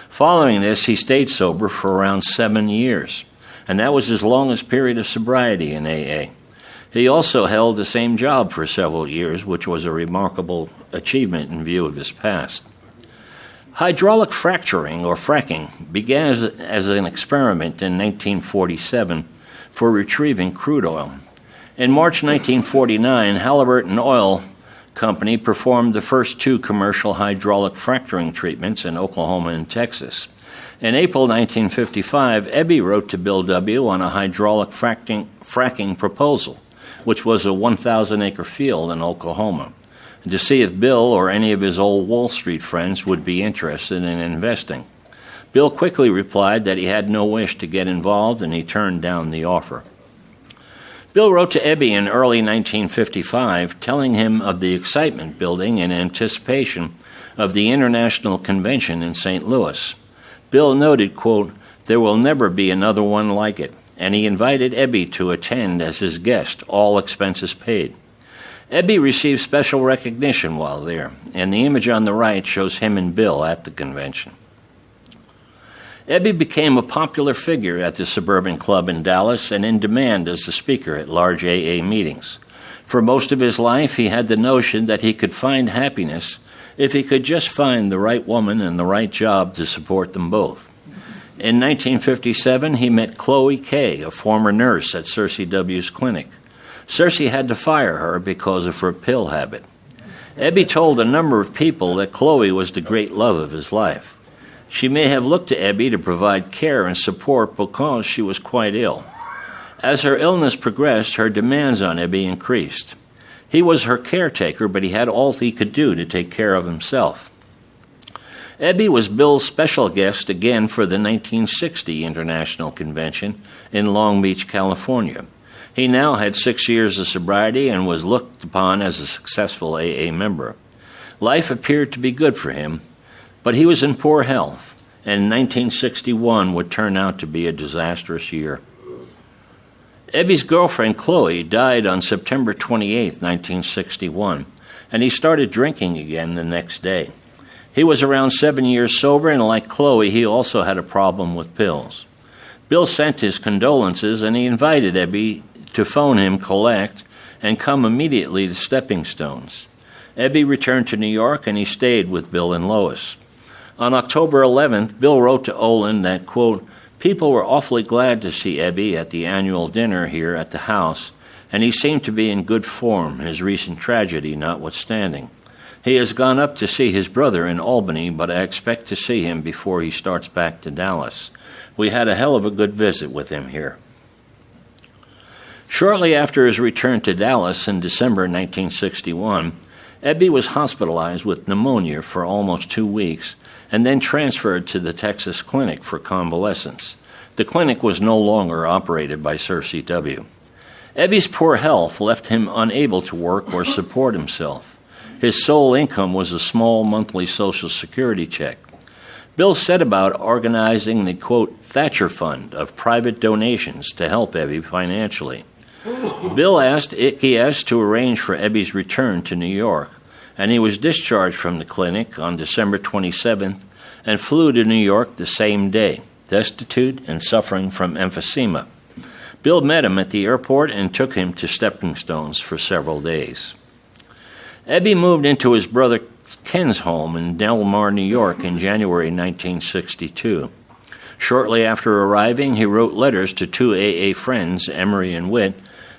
Following this, he stayed sober for around 7 years, and that was his longest period of sobriety in AA. He also held the same job for several years, which was a remarkable achievement in view of his past. Hydraulic fracturing, or fracking, began as an experiment in 1947 for retrieving crude oil. In March 1949, Halliburton Oil Company performed the first 2 commercial hydraulic fracturing treatments in Oklahoma and Texas. In April 1955, Ebby wrote to Bill W. on a hydraulic fracking proposal, which was a 1,000-acre field in Oklahoma, to see if Bill or any of his old Wall Street friends would be interested in investing. Bill quickly replied that he had no wish to get involved, and he turned down the offer. Bill wrote to Ebby in early 1955, telling him of the excitement building in anticipation of the International Convention in St. Louis. Bill noted, quote, "There will never be another one like it," and he invited Ebby to attend as his guest, all expenses paid. Ebby received special recognition while there, and the image on the right shows him and Bill at the convention. Ebby became a popular figure at the suburban club in Dallas and in demand as a speaker at large AA meetings. For most of his life, he had the notion that he could find happiness if he could just find the right woman and the right job to support them both. In 1957, he met Chloe Kay, a former nurse at Cersei W.'s clinic. Cersei had to fire her because of her pill habit. Ebby told a number of people that Chloe was the great love of his life. She may have looked to Ebby to provide care and support because she was quite ill. As her illness progressed, her demands on Ebby increased. He was her caretaker, but he had all he could do to take care of himself. Ebby was Bill's special guest again for the 1960 International Convention in Long Beach, California. He now had 6 years of sobriety and was looked upon as a successful AA member. Life appeared to be good for him, but he was in poor health, and 1961 would turn out to be a disastrous year. Ebby's girlfriend, Chloe, died on September 28, 1961, and he started drinking again the next day. He was around 7 years sober, and like Chloe, he also had a problem with pills. Bill sent his condolences, and he invited Ebby to phone him, collect, and come immediately to Stepping Stones. Ebby returned to New York, and he stayed with Bill and Lois. On October 11th, Bill wrote to Olin that, quote, people were awfully glad to see Ebby at the annual dinner here at the house, and he seemed to be in good form, his recent tragedy notwithstanding. He has gone up to see his brother in Albany, but I expect to see him before he starts back to Dallas. We had a hell of a good visit with him here. Shortly after his return to Dallas in December 1961, Ebby was hospitalized with pneumonia for almost 2 weeks and then transferred to the Texas clinic for convalescence. The clinic was no longer operated by Cersei W. Ebby's poor health left him unable to work or support himself. His sole income was a small monthly Social Security check. Bill set about organizing the, quote, Thatcher Fund of private donations to help Ebby financially. Bill asked IKS to arrange for Ebby's return to New York, and he was discharged from the clinic on December 27th and flew to New York the same day, destitute and suffering from emphysema. Bill met him at the airport and took him to Stepping Stones for several days. Ebby moved into his brother Ken's home in Del Mar, New York in January 1962. Shortly after arriving, he wrote letters to 2 AA friends, Emery and Witt,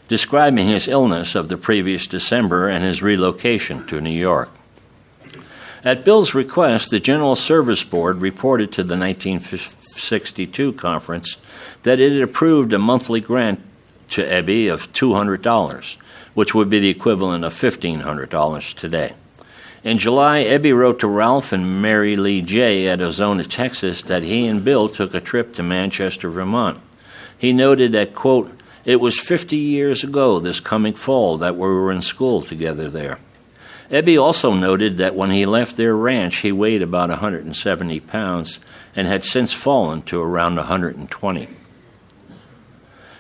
describing his illness of the previous December and his relocation to New York. At Bill's request, the General Service Board reported to the 1962 conference that it had approved a monthly grant to Ebby of $200, which would be the equivalent of $1,500 today. In July, Ebby wrote to Ralph and Mary Lee J. at Ozona, Texas, that he and Bill took a trip to Manchester, Vermont. He noted that, quote, it was 50 years ago this coming fall that we were in school together there. Ebby also noted that when he left their ranch, he weighed about 170 pounds and had since fallen to around 120.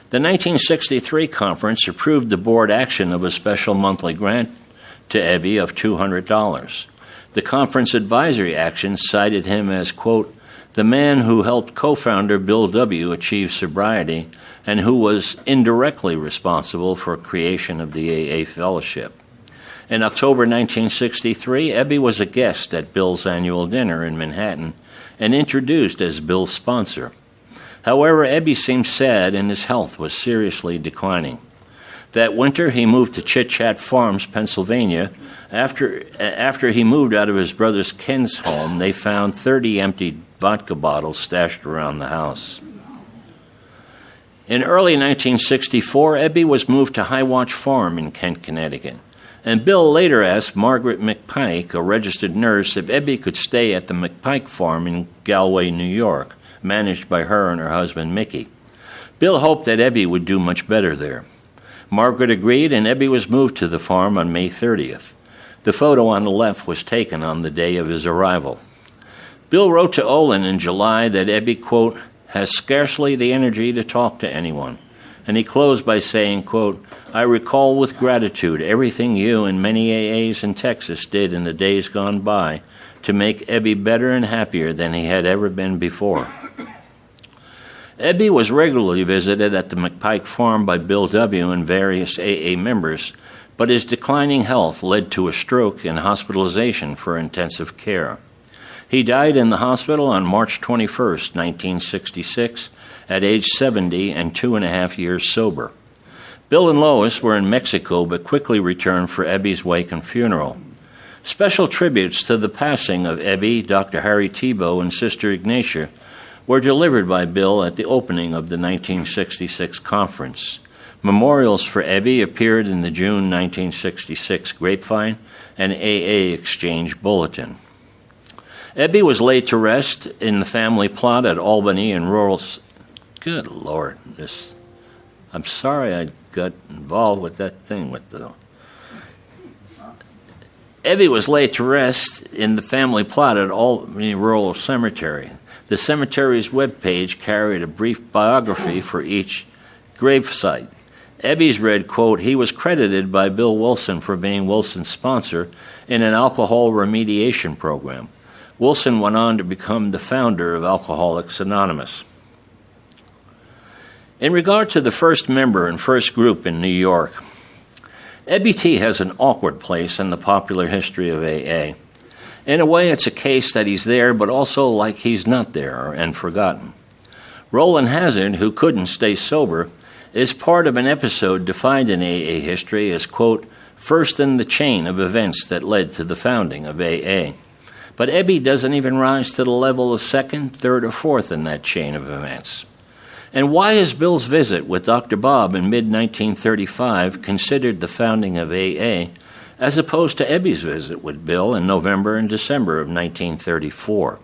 The 1963 conference approved the board action of a special monthly grant to Ebby of $200. The conference advisory action cited him as, quote, the man who helped co-founder Bill W. achieve sobriety and who was indirectly responsible for creation of the AA Fellowship. In October 1963, Ebby was a guest at Bill's annual dinner in Manhattan and introduced as Bill's sponsor. However, Ebby seemed sad and his health was seriously declining. That winter, he moved to Chit Chat Farms, Pennsylvania. After he moved out of his brother's Ken's home, they found 30 empty vodka bottles stashed around the house. In early 1964, Ebby was moved to High Watch Farm in Kent, Connecticut, and Bill later asked Margaret McPike, a registered nurse, if Ebby could stay at the McPike Farm in Galway, New York, managed by her and her husband, Mickey. Bill hoped that Ebby would do much better there. Margaret agreed, and Ebby was moved to the farm on May 30th. The photo on the left was taken on the day of his arrival. Bill wrote to Olin in July that Ebby, quote, has scarcely the energy to talk to anyone. And he closed by saying, quote, I recall with gratitude everything you and many AAs in Texas did in the days gone by to make Ebby better and happier than he had ever been before. Ebby was regularly visited at the McPike farm by Bill W. and various AA members, but his declining health led to a stroke and hospitalization for intensive care. He died in the hospital on March 21, 1966, at age 70 and 2.5 years sober. Bill and Lois were in Mexico but quickly returned for Ebby's wake and funeral. Special tributes to the passing of Ebby, Dr. Harry Tebow, and Sister Ignatia were delivered by Bill at the opening of the 1966 conference. Memorials for Ebby appeared in the June 1966 Grapevine and AA Exchange Bulletin. Ebby was laid to rest in the family plot at Albany in rural... Good Lord, I'm sorry I got involved with that thing with the... Ebby was laid to rest in the family plot at Albany Rural Cemetery. The cemetery's webpage carried a brief biography for each gravesite. Ebby's read, quote, "He was credited by Bill Wilson for being Wilson's sponsor in an alcohol remediation program. Wilson went on to become the founder of Alcoholics Anonymous." In regard to the first member and first group in New York, Ebby T. has an awkward place in the popular history of AA. In a way, it's a case that he's there, but also like he's not there and forgotten. Roland Hazard, who couldn't stay sober, is part of an episode defined in AA history as, quote, "first in the chain of events that led to the founding of AA." But Ebby doesn't even rise to the level of second, third, or fourth in that chain of events. And why is Bill's visit with Dr. Bob in mid-1935 considered the founding of AA, as opposed to Ebby's visit with Bill in November and December of 1934?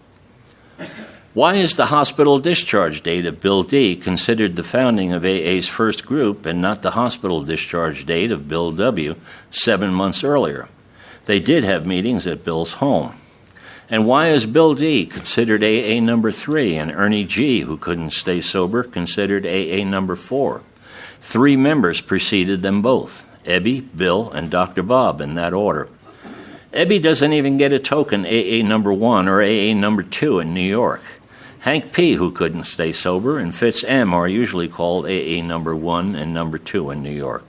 Why is the hospital discharge date of Bill D. considered the founding of AA's first group and not the hospital discharge date of Bill W. 7 months earlier? They did have meetings at Bill's home. And why is Bill D. considered AA number 3 and Ernie G., who couldn't stay sober, considered AA number 4? 3 members preceded them both, Ebby, Bill, and Dr. Bob, in that order. Ebby doesn't even get a token AA number 1 or AA number 2 in New York. Hank P., who couldn't stay sober, and Fitz M. are usually called AA number 1 and number 2 in New York.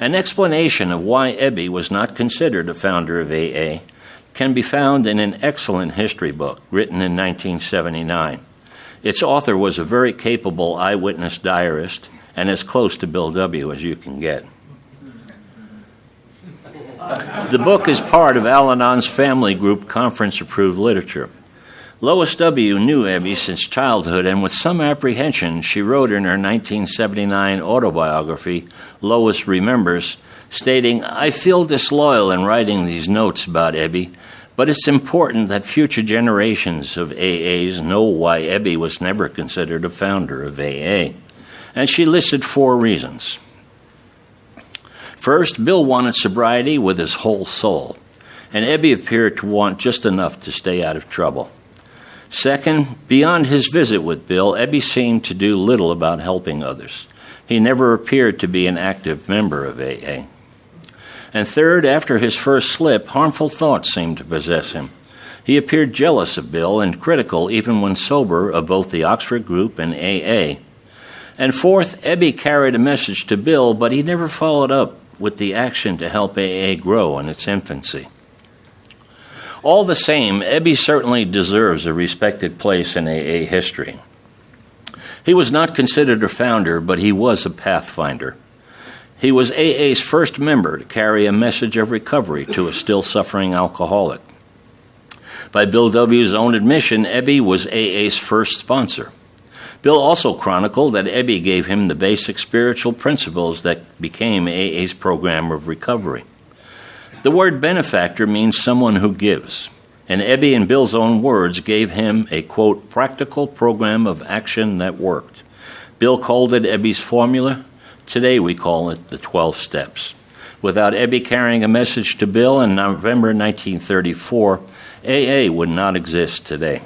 An explanation of why Ebby was not considered a founder of AA can be found in an excellent history book written in 1979. Its author was a very capable eyewitness diarist and as close to Bill W. as you can get. The book is part of Al-Anon's Family Group conference-approved literature. Lois W. knew Ebby since childhood, and with some apprehension, she wrote in her 1979 autobiography, Lois Remembers, stating, "I feel disloyal in writing these notes about Ebby, but it's important that future generations of AAs know why Ebby was never considered a founder of AA." And she listed 4 reasons. First, Bill wanted sobriety with his whole soul, and Ebby appeared to want just enough to stay out of trouble. Second, beyond his visit with Bill, Ebby seemed to do little about helping others. He never appeared to be an active member of AA. And third, after his first slip, harmful thoughts seemed to possess him. He appeared jealous of Bill and critical, even when sober, of both the Oxford group and AA. And fourth, Ebby carried a message to Bill, but he never followed up with the action to help AA grow in its infancy. All the same, Ebby certainly deserves a respected place in AA history. He was not considered a founder, but he was a pathfinder. He was AA's first member to carry a message of recovery to a still suffering alcoholic. By Bill W.'s own admission, Ebby was AA's first sponsor. Bill also chronicled that Ebby gave him the basic spiritual principles that became AA's program of recovery. The word benefactor means someone who gives, and Ebby, in Bill's own words, gave him a, quote, practical program of action that worked. Bill called it Ebby's formula. Today we call it the 12 steps. Without Ebby carrying a message to Bill in November 1934, AA would not exist today.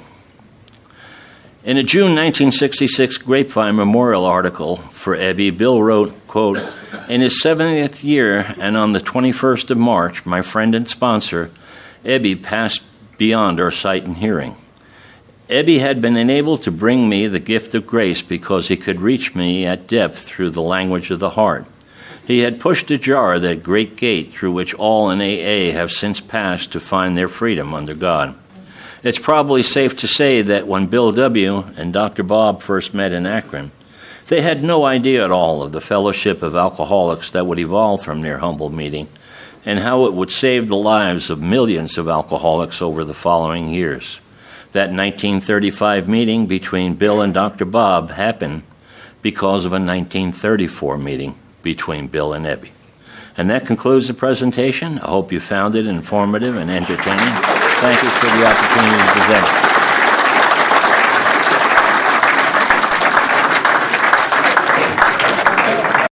In a June 1966 Grapevine Memorial article for Ebby, Bill wrote, quote, "In his 70th year and on the 21st of March, my friend and sponsor, Ebby, passed beyond our sight and hearing. Ebby had been enabled to bring me the gift of grace because he could reach me at depth through the language of the heart. He had pushed ajar that great gate through which all in AA have since passed to find their freedom under God. It's probably safe to say that when Bill W. and Dr. Bob first met in Akron, they had no idea at all of the fellowship of alcoholics that would evolve from their humble meeting and how it would save the lives of millions of alcoholics over the following years. That 1935 meeting between Bill and Dr. Bob happened because of a 1934 meeting between Bill and Ebby. And that concludes the presentation. I hope you found it informative and entertaining. Thank you for the opportunity to present.